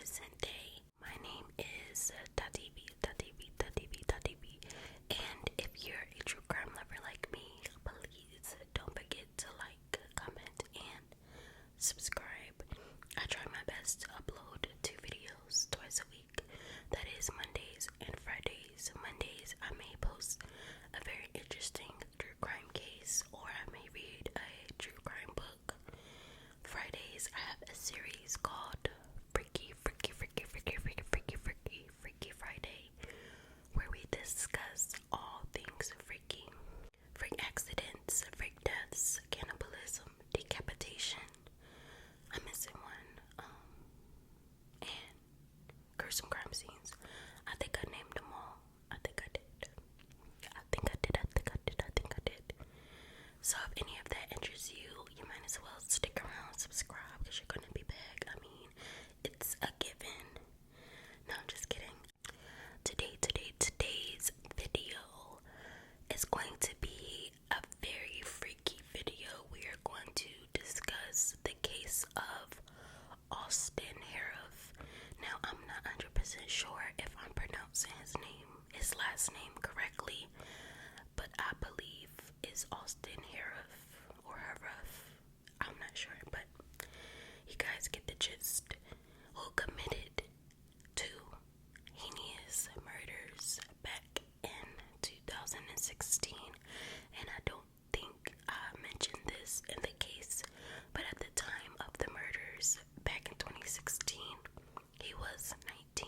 magnificent day. My name is TatiV, and if you're a true crime lover like me, please don't forget to like, comment, and subscribe. I try my best to upload 2 videos twice a week. That is Mondays and Fridays. Mondays I may post a very interesting true crime case, or I may read a true crime book. Fridays I have a series called Freaky Friday, where we discuss all things freaky. Freak accidents, freak deaths, cannibalism, decapitation. I'm missing one. And gruesome crime scenes. I think I named them all. I think I did. So if any of that interests you, you might as well stick around, subscribe, because you're gonna be back. I mean, it's a given. No, I'm just kidding. Today's video is going to be a very freaky video. We are going to discuss the case of Austin Harrouff. Now, I'm not 100% sure if I'm pronouncing his last name correctly, but I believe it's Austin Harrouff or Harrouff. I'm not sure, but you guys get the gist. Who committed 2 heinous murders back in 2016, and I don't think I mentioned this in the case, but at the time of the murders back in 2016, he was 19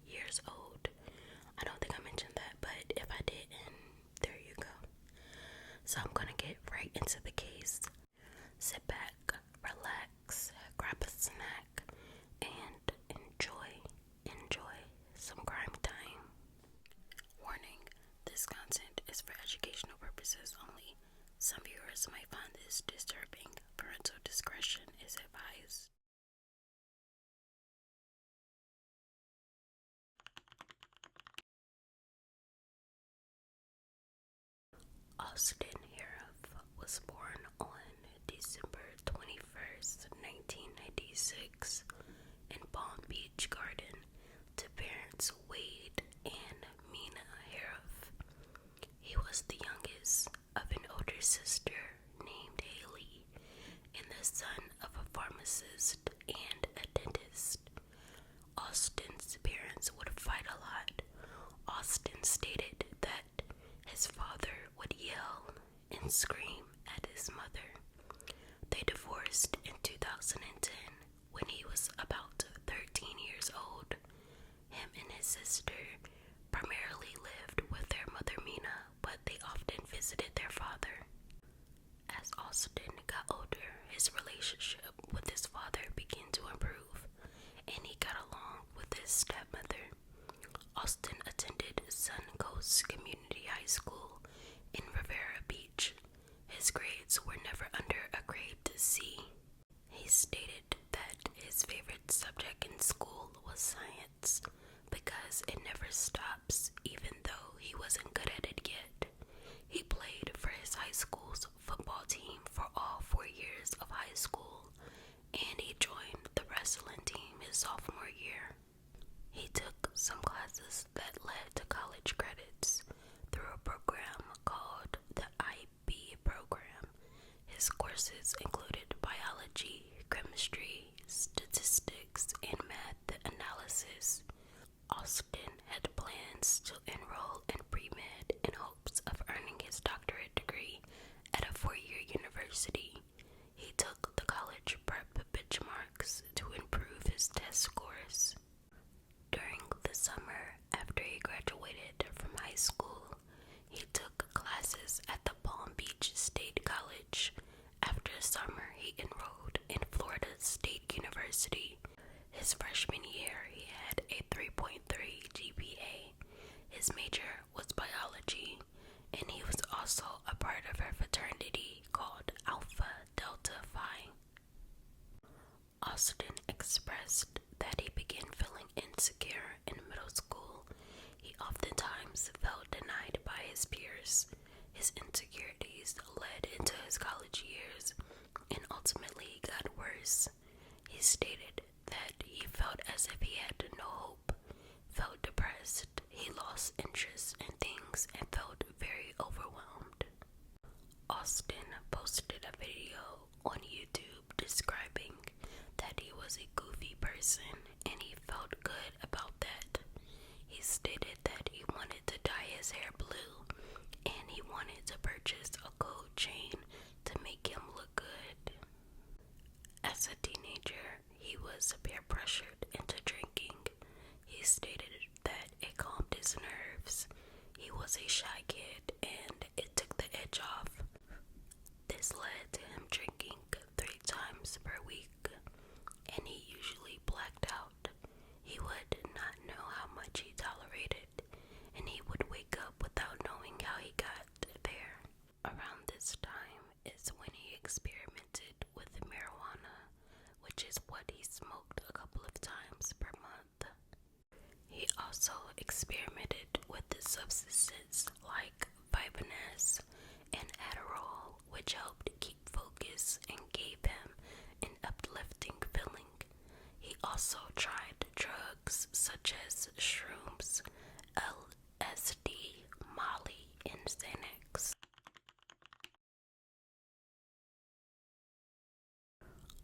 years old. I don't think I mentioned that, but if I didn't, there you go. So I'm gonna get right into the case. Sit back, relax, grab a snack, and enjoy some crime time. Warning, this content is for educational purposes only. Some viewers might find this disturbing. Parental discretion is advised. Austin Harrouff was born on December 21st, 1996 in Palm Beach Garden to parents Wade and Mina Harrouff. He was the youngest of an older sister named Haley and the son of a pharmacist and a dentist. Austin's parents would fight a lot. Austin stated that his father would yell and scream at his mother. They divorced in 2010 when he was about 13 years old. Him and his sister primarily lived with their mother Mina, but they often visited their father. As Austin got older, his relationship with his father began to improve, and he got along with his stepmother. Austin attended Suncoast Community High School in Rivera Beach. His grades were never under a grade C. He stated that his favorite subject in school was science because it never stops, even though he wasn't good at it yet. He played for his high school's football team for all 4 years of high school, and he joined the wrestling team his sophomore year. He took some classes that led to college credits through a program called the IB program. His courses included biology, chemistry, statistics, and math analysis. Austin had plans to enroll in pre-med in hopes of earning his doctorate degree at a 4-year university. He took the college prep benchmarks to improve his test scores. During the summer after he graduated from high school, he took classes at the Palm Beach State College. After summer, he enrolled in Florida State University. His freshman year, he had a 3.3 GPA. His major was biology, and he was also a part of a fraternity called Alpha Delta Phi. Austin expressed that he began feeling insecure in middle school. He oftentimes felt denied by his peers. His insecurities led into his college years and ultimately got worse. He stated that he felt as if he had no hope, felt depressed, he lost interest in things, and felt very overwhelmed. Austin posted a video on YouTube describing that he was a goofy person and he felt good about that. He stated that he wanted to dye his hair blue and he wanted to purchase a gold chain to make him look good. As a teenager, he was peer pressured into drinking. He stated that it calmed his nerves. He was a shy kid and it took the edge off. This led to him drinking 3 times per week, and he usually blacked out. He would not know how much he tolerated, and he would wake up without knowing how he got there. Around this time is when he experimented with marijuana, which is what he smoked a couple of times per month. He also experimented with the substances like Vibaness and Adderall, which helped keep focus and gave him an uplifting feeling. He also tried drugs such as shrooms, LSD, Molly, and Xanax.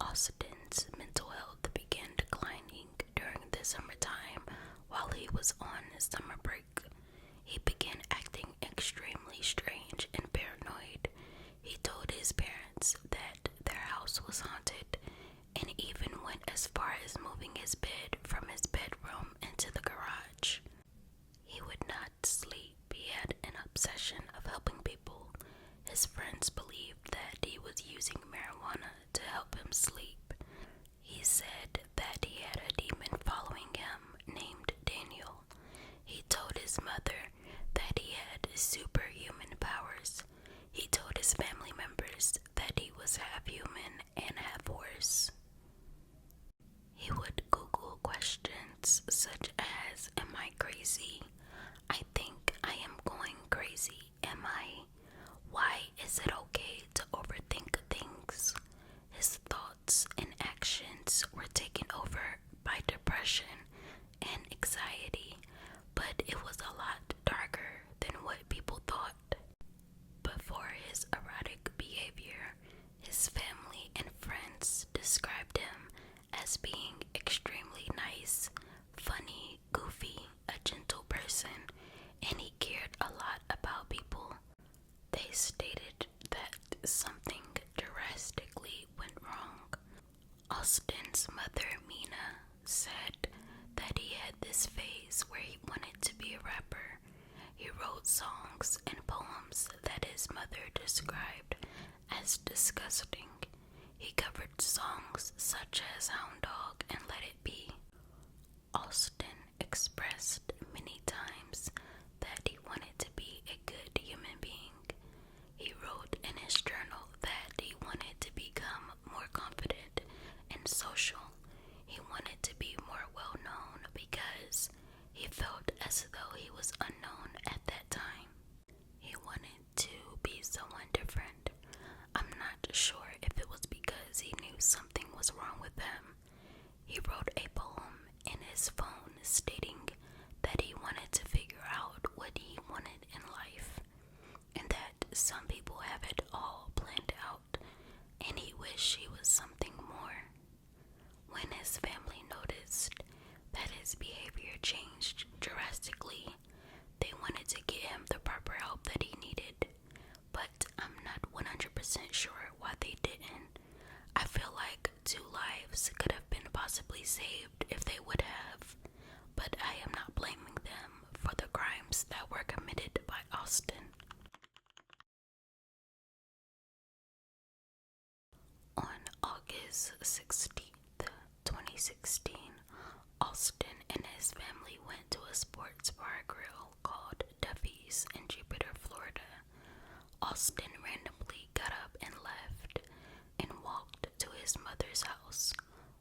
Austin's mental health began declining during the summertime while he was on summer break. He began acting extremely strange and paranoid. He told his parents that their house was haunted and even went as far as moving his bed from his bedroom into the garage. He would not sleep. He had an obsession of helping people. His friends believed that he was using marijuana to help him sleep. He said that he had a demon following him named Daniel. He told his mother that he had superhuman powers. He told his family members that he was half human and half horse. He would Google questions such as, "Am I crazy? I think I am going crazy. Am I? Why is it okay to overthink things?" His thoughts and actions were taken over by depression and anxiety, but it was a lot darker than what people thought. Before his erratic behavior, his family and friends described him as being extremely nice, funny, goofy, a gentle person, and he cared a lot about people. They stated that something drastically went wrong. Austin's mother, Mina, said that he had this phase where he wanted to be a rapper. He wrote songs and poems that his mother described as disgusting. He covered songs such as Hound Dog and Let It Be. Austin expressed many times that he wanted to be a good human being. He wrote in his journal that he wanted to become more confident and social. He wanted to be more well known because he felt as though he was unknown at that time. He wanted to be someone different. I'm not sure if it was because he knew something was wrong with him. He wrote a poem in his phone stating that he wanted to figure out what he wanted in life, and that some people have it all planned out, and he wished he was something more. When his family noticed that his behavior changed drastically, they wanted to get him the proper help that he needed, but I'm not 100% sure why they didn't. I feel like 2 lives could have been possibly saved if they would have, but I am not blaming them for the crimes that were committed by Austin. On August 16th, 2016, Austin and his family went to a sports bar grill called Duffy's in Jupiter, Florida. Austin randomly got up and left and walked to his mother's house.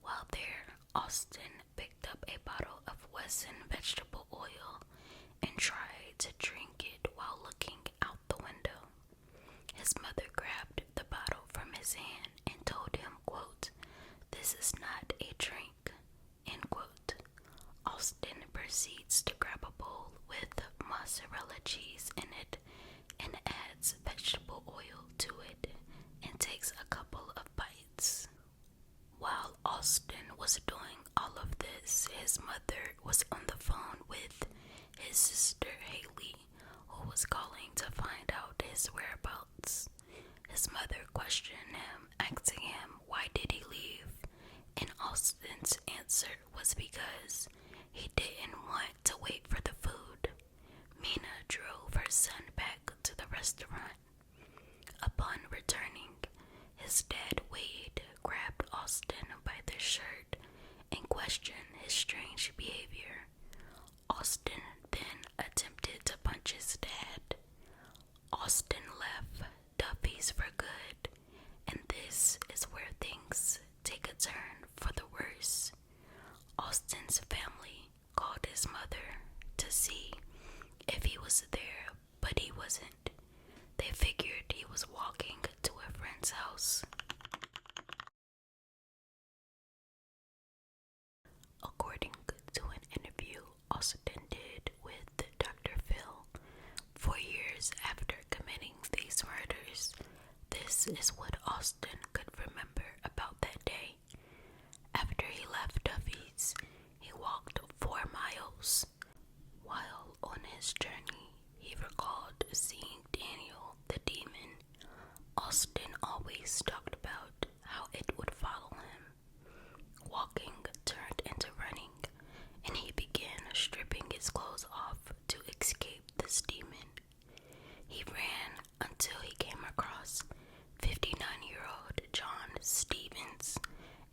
While there, Austin picked up a bottle of Wesson vegetable oil and tried to drink it while looking out the window. His mother grabbed the bottle from his hand and told him, quote, "This is not a drink. was because he didn't want to wait for the food. Mina drove her son back to the restaurant. Upon returning, his dad, Wade, grabbed Austin by the shirt and questioned his strange behavior. Austin then attempted to punch his dad. Austin left Duffy's for good, and this is where things take a turn for the worse. Austin's family called his mother to see if he was there, but he wasn't. They figured he was walking to a friend's house. According to an interview Austin did with Dr. Phil, 4 years after committing these murders, this is what Austin could remember about that day. After he left Duffy's, he walked 4 miles. While on his journey, he recalled seeing Daniel the demon. Austin always talked about how it would follow him. Walking turned into running, and he began stripping his clothes off to escape this demon. He ran until he came across 59-year-old John Stevens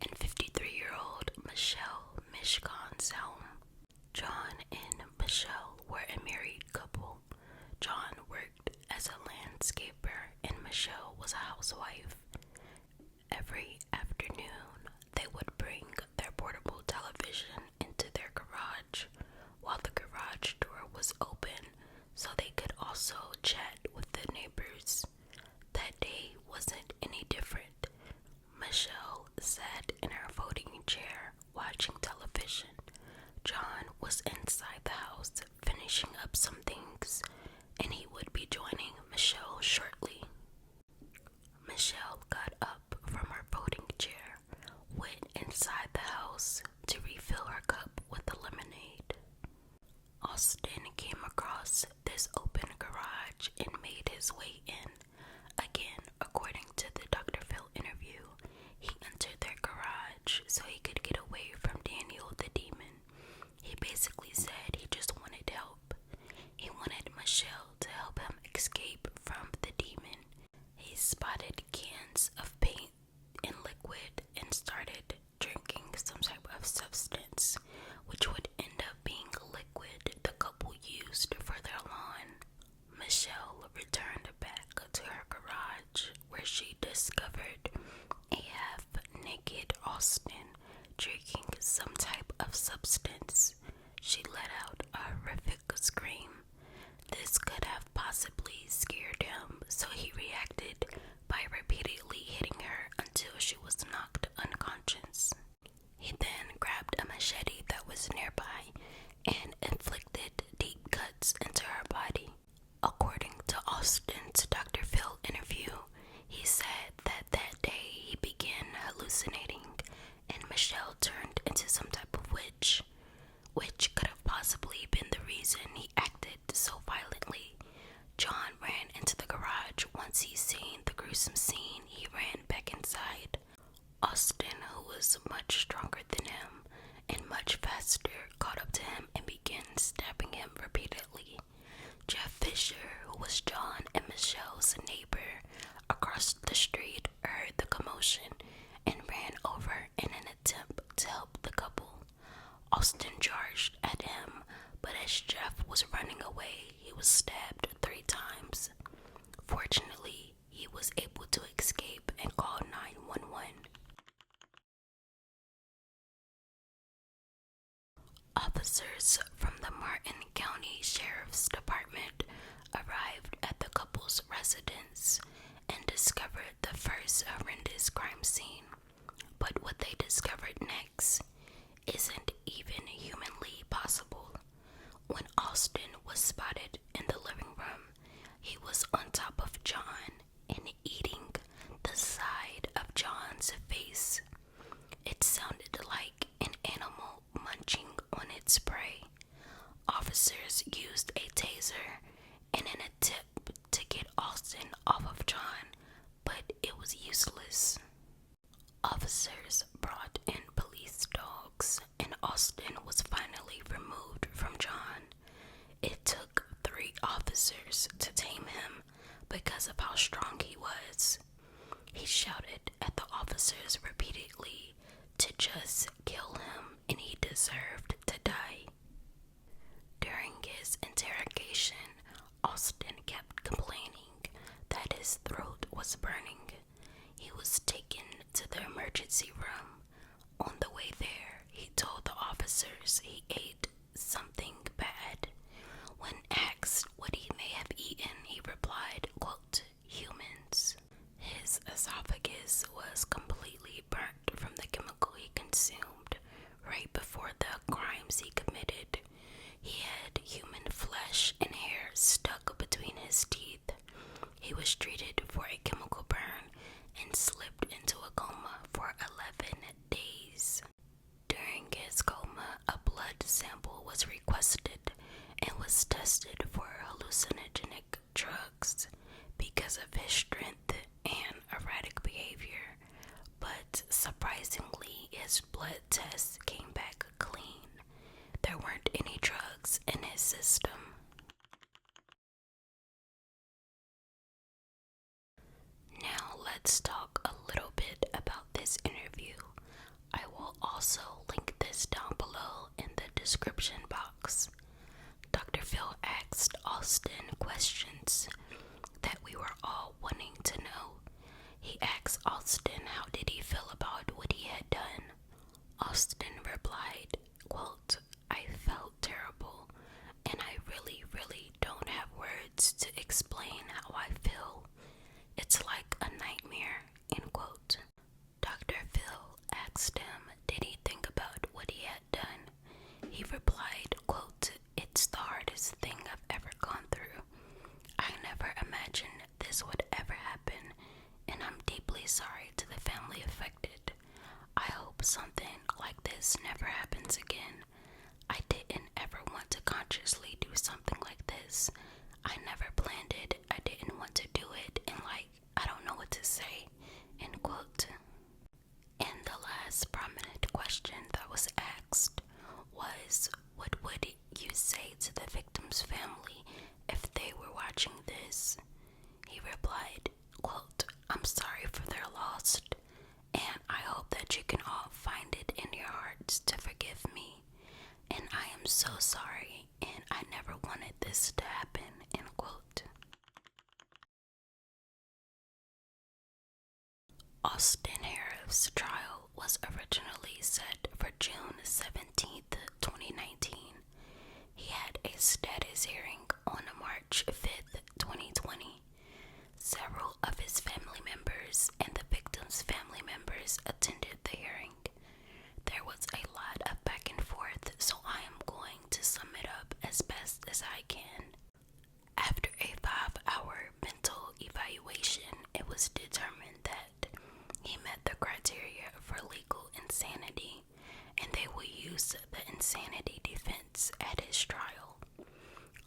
and 53-year-old Michelle Mishkon's home. John and Michelle were a married couple. John worked as a landscaper and Michelle was a housewife. Every afternoon, they would bring their portable television into their garage while the garage door was open so they could also chat with the neighbors. That day wasn't any different. Michelle sat in her folding chair watching television. John was inside the house finishing up some things, and he would be joining Michelle shortly. Michelle got up from her folding chair, went inside the house to refill her cup with the lemonade. Austin came across this open garage and made his way in. Again, according to the Dr. Phil interview, he entered their garage so he could get away from Daniel the demon. He basically said he just wanted help. He wanted Michelle to help him escape from the demon. He spotted cans of paint and liquid and started drinking some type of substance, which would end up being liquid the couple used for their lawn. Michelle returned back to her garage where she discovered a half-naked Austin drinking some type of substance. She let out a horrific scream. This could have possibly scared him, so he reacted by repeatedly hitting her until she was knocked unconscious. He then grabbed a machete that was nearby and inflicted deep cuts into her body. According to Austin's Dr. Phil interview, he said that day he began hallucinating and Michelle turned into some type of witch, which could have possibly been the reason he acted so violently. John ran into the garage. Once he seen the gruesome scene, he ran back inside. Austin, who was much stronger than him and much faster, caught up to him and began stabbing him repeatedly. Jeff Fisher, who was John and Michelle's neighbor across the street, heard the commotion and ran over in an attempt to help the couple. Austin charged at him, but as Jeff was running away, he was stabbed 3 times. Fortunately, he was able to escape and call 911. Officers from the Martin County Sheriff's Department arrived at the couple's residence and discovered the first horrendous crime scene. But what they discovered next isn't even humanly possible. When Austin was spotted in the living room, he was on top of John and eating the side of John's face. It sounded like an animal munching on its prey. Officers used a taser in an attempt to get Austin off of John, but it was useless. Officers brought in police dogs and Austin was finally removed from John, it took 3 officers to tame him because of how strong he was. He shouted at the officers repeatedly to just kill him, and he deserved to die. During his interrogation, Austin kept complaining that his throat was burning. He was taken to the emergency room. On the way there, he told the officers he ate something bad. When asked what he may have eaten, he replied, quote, humans. His esophagus was completely burnt from the chemical he consumed right before the crimes he committed. He had human flesh and hair stuck between his teeth. He was treated for a chemical burn and slipped into a coma for 11 days. During his coma, a blood sample was requested and was tested for hallucinogenic drugs because of his strength and erratic behavior, but surprisingly, his blood tests came back clean. There weren't any drugs in his system. Now let's talk a little bit about this interview. I will also link this down below in the description box. Dr. Phil asked Austin questions that we were all wanting to know. He asked Austin how did he feel about what he had done. Austin replied, quote, I felt terrible, and I really don't have words to explain how I feel. It's like a nightmare, end quote. Dr. Phil asked him, did he think about what he had done? He replied, quote, it's the hardest thing I've ever gone through. I never imagined this would ever happen, and I'm deeply sorry to the family affected. I hope something like this never happens again. I didn't ever want to consciously do something like this. I never planned it. I didn't want to do it, and I don't know what to say, end quote. And the last prominent question that was asked was, what would you say to the victim's family if they were watching this? He replied, quote, I'm sorry for their loss, and I hope that you can all find it in your hearts to forgive me. And I am so sorry, and I never wanted this to happen, end quote. Austin Harrouff's trial was originally set for June 17th, 2019. He had a status hearing on March 5th, 2020. Several of his family members and the victim's family members attended the hearing. There was a lot of back and forth, so I am going to sum it up as best as I can. After a 5-hour mental evaluation, it was determined that he met the criteria for legal insanity, and they will use the insanity defense at his trial.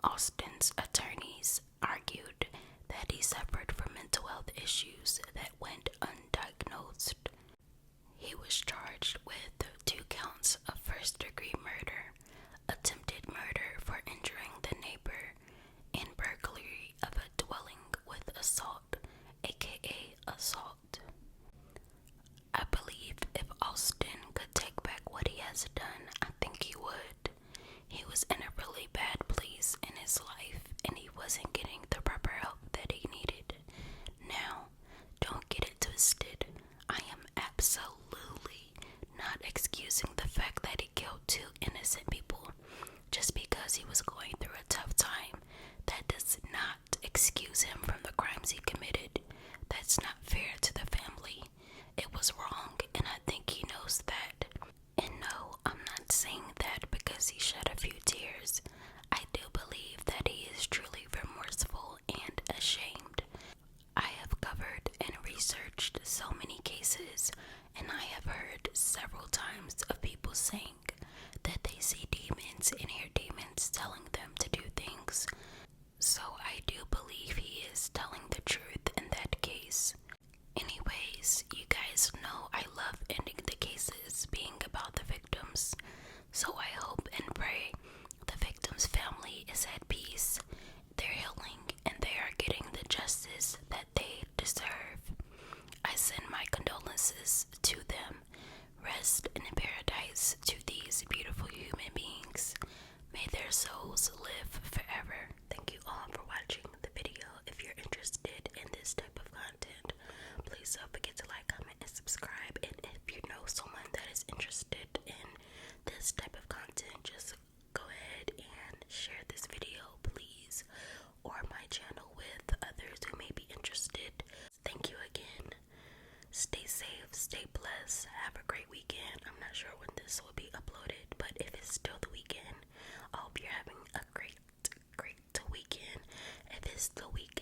Austin's attorneys argued that he suffered from mental health issues that went undiagnosed. He was charged with 2 counts of first-degree murder, attempted murder for injuring the neighbor, and burglary of a dwelling with assault, aka assault. I believe if Austin could take back what he has done, I think he would. He was in a really bad place in his life, and he wasn't getting the proper help that he needed. Now, safe, stay blessed, have a great weekend. I'm not sure when this will be uploaded, but if it's still the weekend, I hope you're having a great weekend. If it's the weekend